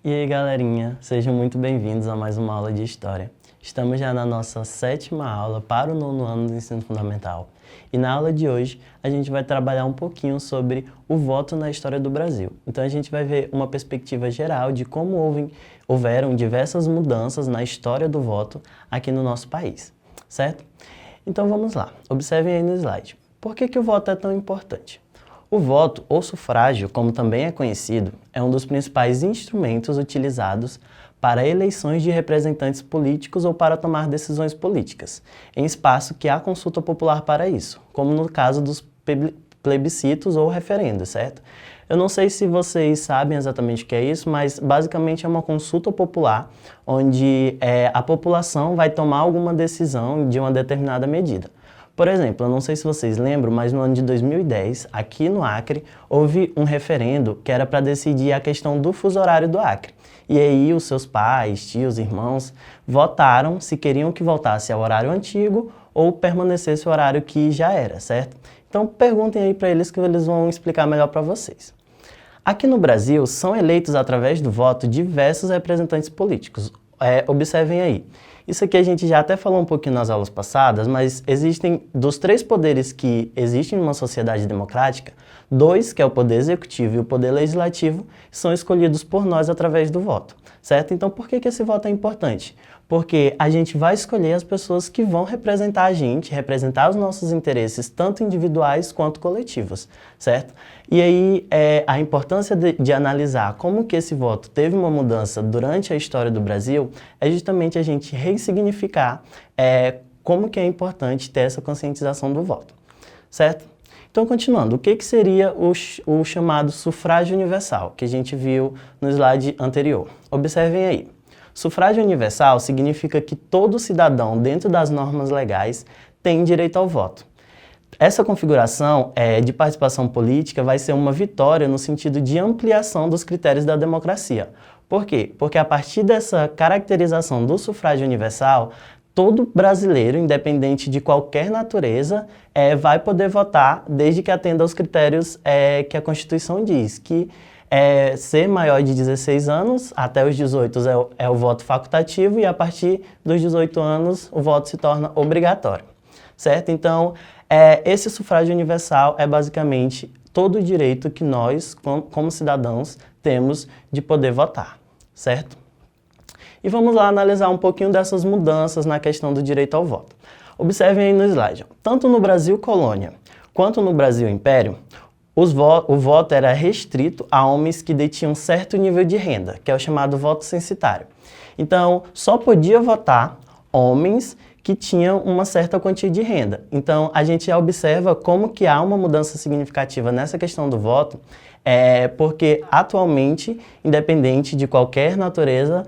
E aí, galerinha, sejam muito bem-vindos a mais uma aula de História. Estamos já na nossa 7ª aula para o 9º ano do ensino fundamental. E na aula de hoje, a gente vai trabalhar um pouquinho sobre o voto na história do Brasil. Então, a gente vai ver uma perspectiva geral de como houveram diversas mudanças na história do voto aqui no nosso país, certo? Então, vamos lá. Observem aí no slide. Por que o voto é tão importante? O voto, ou sufrágio, como também é conhecido, é um dos principais instrumentos utilizados para eleições de representantes políticos ou para tomar decisões políticas, em espaço que há consulta popular para isso, como no caso dos plebiscitos ou referendos, certo? Eu não sei se vocês sabem exatamente o que é isso, mas basicamente é uma consulta popular, onde a população vai tomar alguma decisão de uma determinada medida. Por exemplo, eu não sei se vocês lembram, mas no ano de 2010, aqui no Acre, houve um referendo que era para decidir a questão do fuso horário do Acre. E aí os seus pais, tios, irmãos votaram se queriam que voltasse ao horário antigo ou permanecesse o horário que já era, certo? Então perguntem aí para eles que eles vão explicar melhor para vocês. Aqui no Brasil, são eleitos através do voto diversos representantes políticos. Observem aí. Isso aqui a gente já até falou um pouquinho nas aulas passadas, mas existem, dos 3 poderes que existem numa sociedade democrática, 2, que é o poder executivo e o poder legislativo, são escolhidos por nós através do voto, certo? Então, por que esse voto é importante? Porque a gente vai escolher as pessoas que vão representar a gente, representar os nossos interesses, tanto individuais quanto coletivos, certo? E aí, a importância de analisar como que esse voto teve uma mudança durante a história do Brasil é justamente a gente ressignificar como que é importante ter essa conscientização do voto, certo? Então, continuando, o que seria o chamado sufrágio universal, que a gente viu no slide anterior? Observem aí. Sufrágio universal significa que todo cidadão, dentro das normas legais, tem direito ao voto. Essa configuração de participação política vai ser uma vitória no sentido de ampliação dos critérios da democracia. Por quê? Porque a partir dessa caracterização do sufrágio universal, todo brasileiro, independente de qualquer natureza, vai poder votar desde que atenda aos critérios que a Constituição diz, que ser maior de 16 anos, até os 18 é o voto facultativo e a partir dos 18 anos o voto se torna obrigatório, certo? Então, esse sufrágio universal é basicamente todo o direito que nós, como cidadãos, temos de poder votar, certo? E vamos lá analisar um pouquinho dessas mudanças na questão do direito ao voto. Observem aí no slide, tanto no Brasil colônia quanto no Brasil império, o voto era restrito a homens que detinham certo nível de renda, que é o chamado voto censitário. Então, só podia votar homens que tinham uma certa quantia de renda. Então, a gente observa como que há uma mudança significativa nessa questão do voto, porque atualmente, independente de qualquer natureza,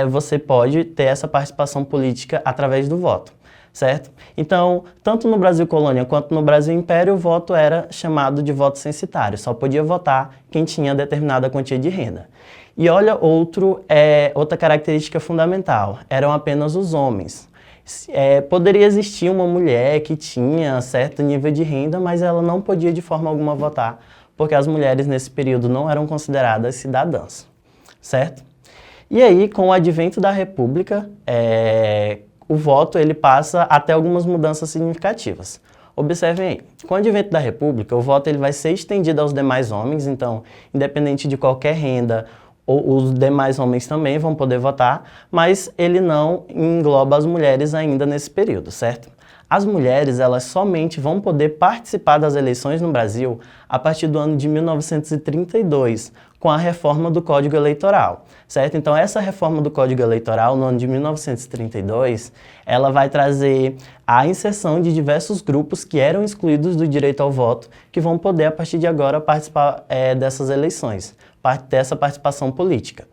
você pode ter essa participação política através do voto, certo? Então, tanto no Brasil colônia quanto no Brasil império, o voto era chamado de voto censitário, só podia votar quem tinha determinada quantia de renda. E olha outra característica fundamental, eram apenas os homens. Poderia existir uma mulher que tinha certo nível de renda, mas ela não podia de forma alguma votar, porque as mulheres nesse período não eram consideradas cidadãs, certo? E aí, com o advento da República, o voto ele passa a ter algumas mudanças significativas. Observem aí, com o advento da República, o voto ele vai ser estendido aos demais homens, então, independente de qualquer renda, os demais homens também vão poder votar, mas ele não engloba as mulheres ainda nesse período, certo? As mulheres, elas somente vão poder participar das eleições no Brasil a partir do ano de 1932, com a reforma do Código Eleitoral, certo? Então, essa reforma do Código Eleitoral, no ano de 1932, ela vai trazer a inserção de diversos grupos que eram excluídos do direito ao voto, que vão poder, a partir de agora, participar dessas eleições, dessa participação política.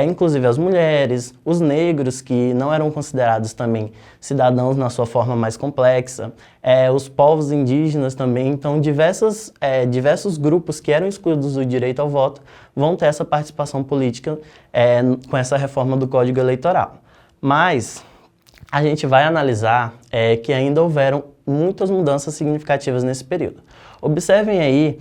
Inclusive as mulheres, os negros, que não eram considerados também cidadãos na sua forma mais complexa, os povos indígenas também. Então, diversos grupos que eram excluídos do direito ao voto vão ter essa participação política com essa reforma do Código Eleitoral. Mas a gente vai analisar que ainda houveram muitas mudanças significativas nesse período. Observem aí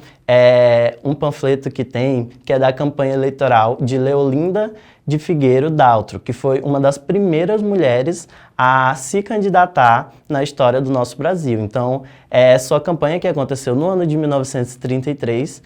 um panfleto que tem, que é da campanha eleitoral de Leolinda de Figueiredo Daltro, que foi uma das primeiras mulheres a se candidatar na história do nosso Brasil. Então, sua campanha, que aconteceu no ano de 1933,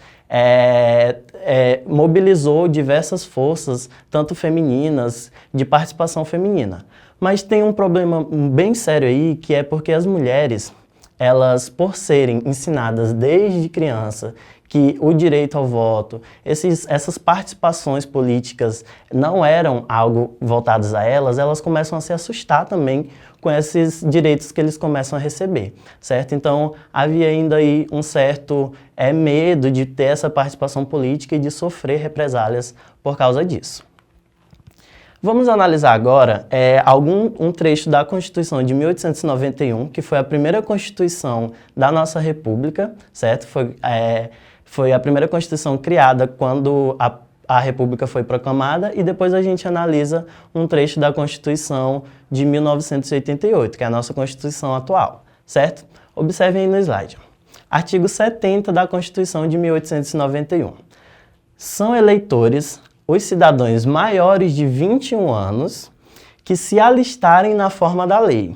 mobilizou diversas forças, tanto femininas, de participação feminina. Mas tem um problema bem sério aí, que é porque as mulheres, elas, por serem ensinadas desde criança que o direito ao voto, essas participações políticas não eram algo voltadas a elas, elas começam a se assustar também com esses direitos que eles começam a receber, certo? Então, havia ainda aí um certo medo de ter essa participação política e de sofrer represálias por causa disso. Vamos analisar agora um trecho da Constituição de 1891, que foi a primeira Constituição da nossa República, certo? Foi a primeira Constituição criada quando a República foi proclamada, e depois a gente analisa um trecho da Constituição de 1988, que é a nossa Constituição atual, certo? Observem aí no slide. Artigo 70 da Constituição de 1891. São eleitores os cidadãos maiores de 21 anos que se alistarem na forma da lei.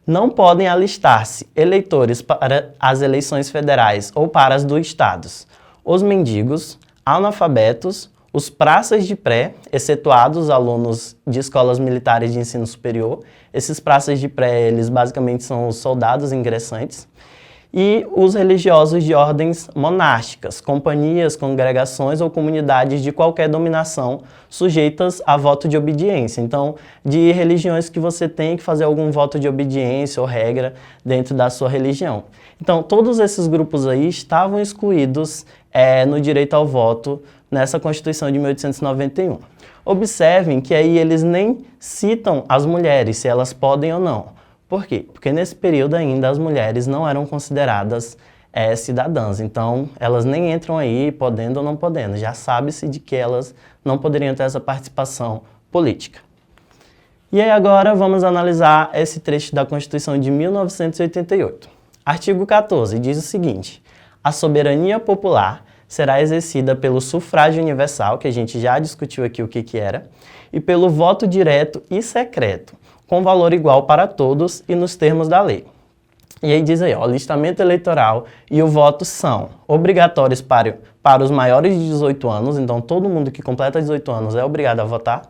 Não podem alistar-se eleitores para as eleições federais ou para as dos estados, os mendigos, analfabetos, os praças de pré, excetuados os alunos de escolas militares de ensino superior. Esses praças de pré, eles basicamente são os soldados ingressantes. E os religiosos de ordens monásticas, companhias, congregações ou comunidades de qualquer dominação sujeitas a voto de obediência. Então, de religiões que você tem que fazer algum voto de obediência ou regra dentro da sua religião. Então, todos esses grupos aí estavam excluídos no direito ao voto nessa Constituição de 1891. Observem que aí eles nem citam as mulheres, se elas podem ou não. Por quê? Porque nesse período ainda as mulheres não eram consideradas cidadãs, então elas nem entram aí podendo ou não podendo, já sabe-se de que elas não poderiam ter essa participação política. E aí agora vamos analisar esse trecho da Constituição de 1988. Artigo 14 diz o seguinte: a soberania popular será exercida pelo sufrágio universal, que a gente já discutiu aqui o que era, e pelo voto direto e secreto, com valor igual para todos e nos termos da lei. E aí diz aí, ó, o alistamento eleitoral e o voto são obrigatórios para os maiores de 18 anos, então todo mundo que completa 18 anos é obrigado a votar,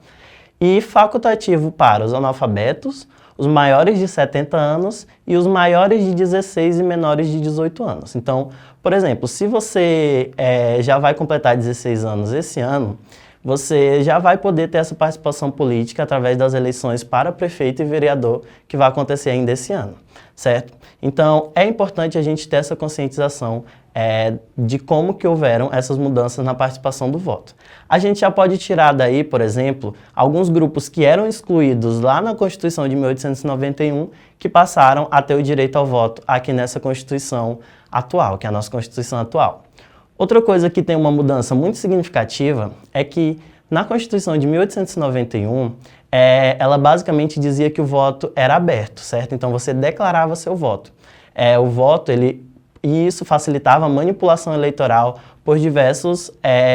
e facultativo para os analfabetos, os maiores de 70 anos e os maiores de 16 e menores de 18 anos. Então, por exemplo, se você já vai completar 16 anos esse ano, você já vai poder ter essa participação política através das eleições para prefeito e vereador que vai acontecer ainda esse ano, certo? Então, é importante a gente ter essa conscientização de como que houveram essas mudanças na participação do voto. A gente já pode tirar daí, por exemplo, alguns grupos que eram excluídos lá na Constituição de 1891, que passaram a ter o direito ao voto aqui nessa Constituição atual, que é a nossa Constituição atual. Outra coisa que tem uma mudança muito significativa é que na Constituição de 1891, ela basicamente dizia que o voto era aberto, certo? Então você declarava seu voto. O voto, e isso facilitava a manipulação eleitoral por diversos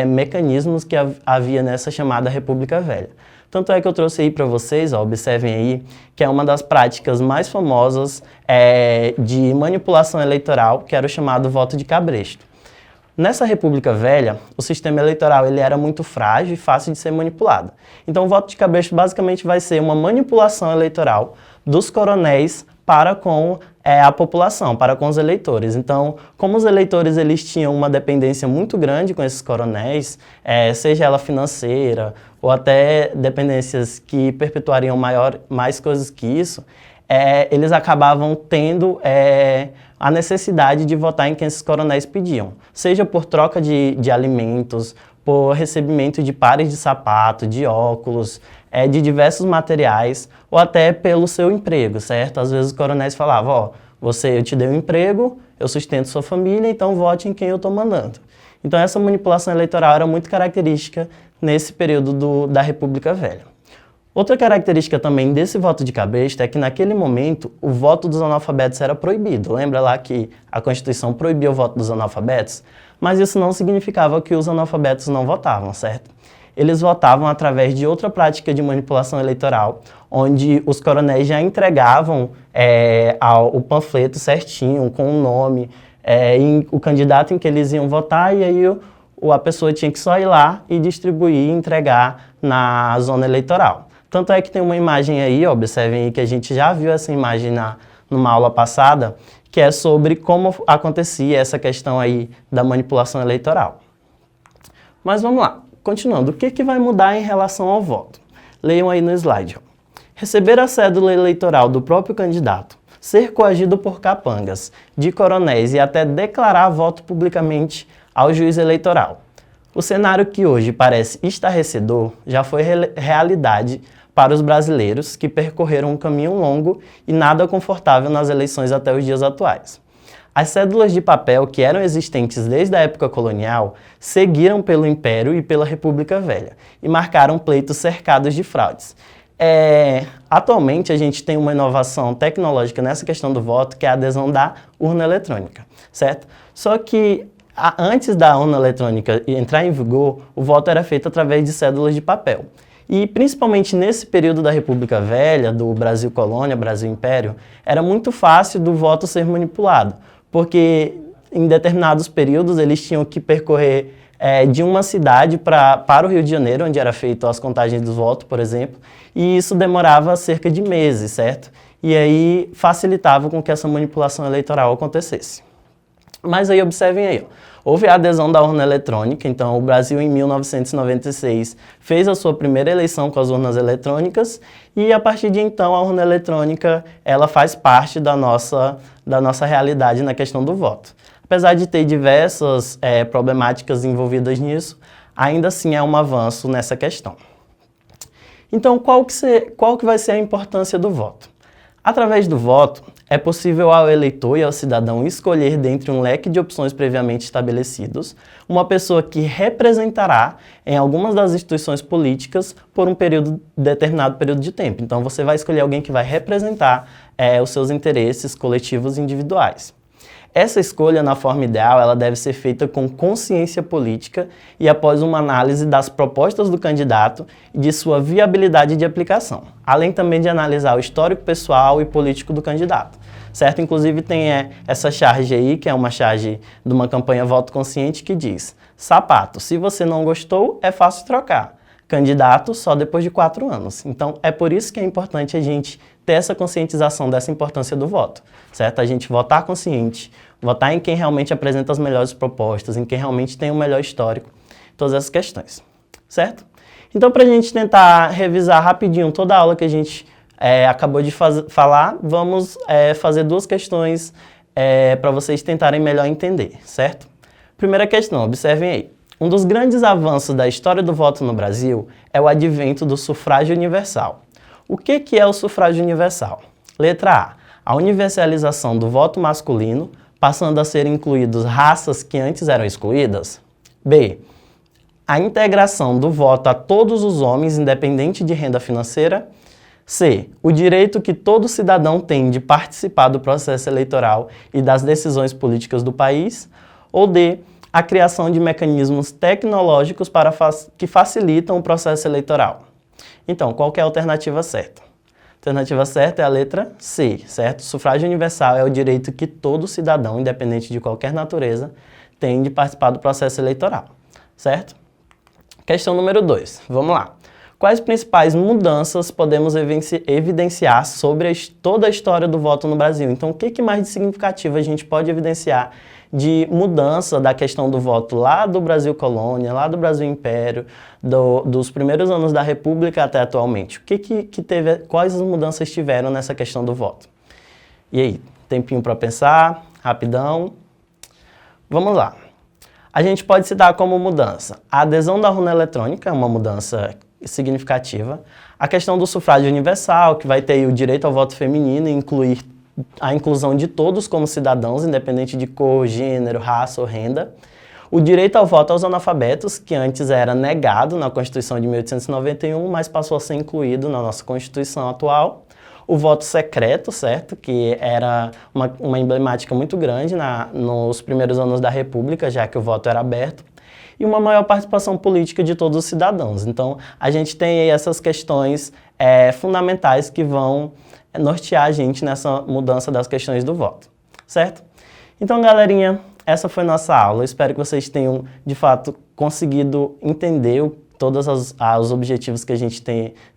mecanismos que havia nessa chamada República Velha. Tanto é que eu trouxe aí para vocês, ó, observem aí, que é uma das práticas mais famosas de manipulação eleitoral, que era o chamado voto de cabresto. Nessa República Velha, o sistema eleitoral ele era muito frágil e fácil de ser manipulado. Então, o voto de cabresto basicamente vai ser uma manipulação eleitoral dos coronéis para com a população, para com os eleitores. Então, como os eleitores eles tinham uma dependência muito grande com esses coronéis, seja ela financeira ou até dependências que perpetuariam mais coisas que isso, eles acabavam tendo a necessidade de votar em quem esses coronéis pediam, seja por troca de alimentos, por recebimento de pares de sapato, de óculos, de diversos materiais, ou até pelo seu emprego, certo? Às vezes os coronéis falavam, ó, eu te dei um emprego, eu sustento sua família, então vote em quem eu estou mandando. Então essa manipulação eleitoral era muito característica nesse período da República Velha. Outra característica também desse voto de cabresto é que naquele momento o voto dos analfabetos era proibido. Lembra lá que a Constituição proibia o voto dos analfabetos? Mas isso não significava que os analfabetos não votavam, certo? Eles votavam através de outra prática de manipulação eleitoral, onde os coronéis já entregavam o panfleto certinho, com o nome, o candidato em que eles iam votar, e aí a pessoa tinha que só ir lá e distribuir e entregar na zona eleitoral. Tanto é que tem uma imagem aí, observem aí que a gente já viu essa imagem numa aula passada, que é sobre como acontecia essa questão aí da manipulação eleitoral. Mas vamos lá, continuando, o que vai mudar em relação ao voto? Leiam aí no slide. Receber a cédula eleitoral do próprio candidato, ser coagido por capangas de coronéis e até declarar voto publicamente ao juiz eleitoral. O cenário que hoje parece estarrecedor já foi realidade para os brasileiros que percorreram um caminho longo e nada confortável nas eleições até os dias atuais. As cédulas de papel que eram existentes desde a época colonial seguiram pelo Império e pela República Velha e marcaram pleitos cercados de fraudes. Atualmente a gente tem uma inovação tecnológica nessa questão do voto, que é a adesão da urna eletrônica, certo? Só que antes da urna eletrônica entrar em vigor, o voto era feito através de cédulas de papel. E principalmente nesse período da República Velha, do Brasil Colônia, Brasil Império, era muito fácil do voto ser manipulado, porque em determinados períodos eles tinham que percorrer de uma cidade para o Rio de Janeiro, onde era feito as contagens dos votos, por exemplo, e isso demorava cerca de meses, certo? E aí facilitava com que essa manipulação eleitoral acontecesse. Mas aí observem aí, houve a adesão da urna eletrônica, então o Brasil em 1996 fez a sua primeira eleição com as urnas eletrônicas e a partir de então a urna eletrônica ela faz parte da nossa realidade na questão do voto. Apesar de ter diversas problemáticas envolvidas nisso, ainda assim é um avanço nessa questão. Então qual que vai ser a importância do voto? Através do voto, é possível ao eleitor e ao cidadão escolher dentre um leque de opções previamente estabelecidos uma pessoa que representará em algumas das instituições políticas por um determinado período de tempo. Então você vai escolher alguém que vai representar os seus interesses coletivos e individuais. Essa escolha, na forma ideal, ela deve ser feita com consciência política e após uma análise das propostas do candidato e de sua viabilidade de aplicação, além também de analisar o histórico pessoal e político do candidato, certo? Inclusive tem essa charge aí, que é uma charge de uma campanha Voto Consciente, que diz: sapato, se você não gostou, é fácil trocar. Candidato só depois de 4 anos. Então, é por isso que é importante a gente ter essa conscientização dessa importância do voto, certo? A gente votar consciente, votar em quem realmente apresenta as melhores propostas, em quem realmente tem o melhor histórico, todas essas questões, certo? Então, para a gente tentar revisar rapidinho toda a aula que a gente acabou de falar, vamos fazer 2 questões para vocês tentarem melhor entender, certo? Primeira questão, observem aí. Um dos grandes avanços da história do voto no Brasil é o advento do sufrágio universal. O que é o sufrágio universal? Letra A universalização do voto masculino, passando a ser incluídos raças que antes eram excluídas. B, a integração do voto a todos os homens, independente de renda financeira. C, o direito que todo cidadão tem de participar do processo eleitoral e das decisões políticas do país. Ou D, a criação de mecanismos tecnológicos que facilitam o processo eleitoral. Então, qual que é a alternativa certa? A alternativa certa é a letra C, certo? Sufrágio universal é o direito que todo cidadão, independente de qualquer natureza, tem de participar do processo eleitoral, certo? Questão número 2, vamos lá. Quais principais mudanças podemos evidenciar sobre toda a história do voto no Brasil? Então, o que mais de significativo a gente pode evidenciar de mudança da questão do voto lá do Brasil Colônia, lá do Brasil Império, dos primeiros anos da República até atualmente? O que teve, quais as mudanças tiveram nessa questão do voto? E aí, tempinho para pensar, rapidão. Vamos lá. A gente pode citar como mudança a adesão da urna eletrônica, é uma mudança significativa, a questão do sufrágio universal, que vai ter o direito ao voto feminino e incluir a inclusão de todos como cidadãos, independente de cor, gênero, raça ou renda. O direito ao voto aos analfabetos, que antes era negado na Constituição de 1891, mas passou a ser incluído na nossa Constituição atual. O voto secreto, certo? Que era uma emblemática muito grande nos primeiros anos da República, já que o voto era aberto. E uma maior participação política de todos os cidadãos. Então, a gente tem aí essas questões fundamentais que vão nortear a gente nessa mudança das questões do voto, certo? Então, galerinha, essa foi nossa aula. Eu espero que vocês tenham, de fato, conseguido entender todos os objetivos que a gente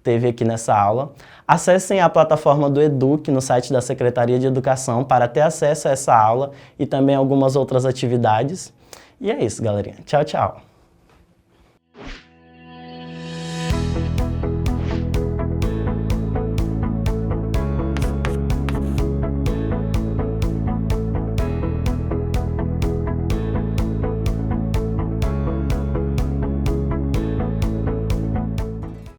teve aqui nessa aula. Acessem a plataforma do Educ no site da Secretaria de Educação para ter acesso a essa aula e também algumas outras atividades. E é isso, galerinha. Tchau, tchau!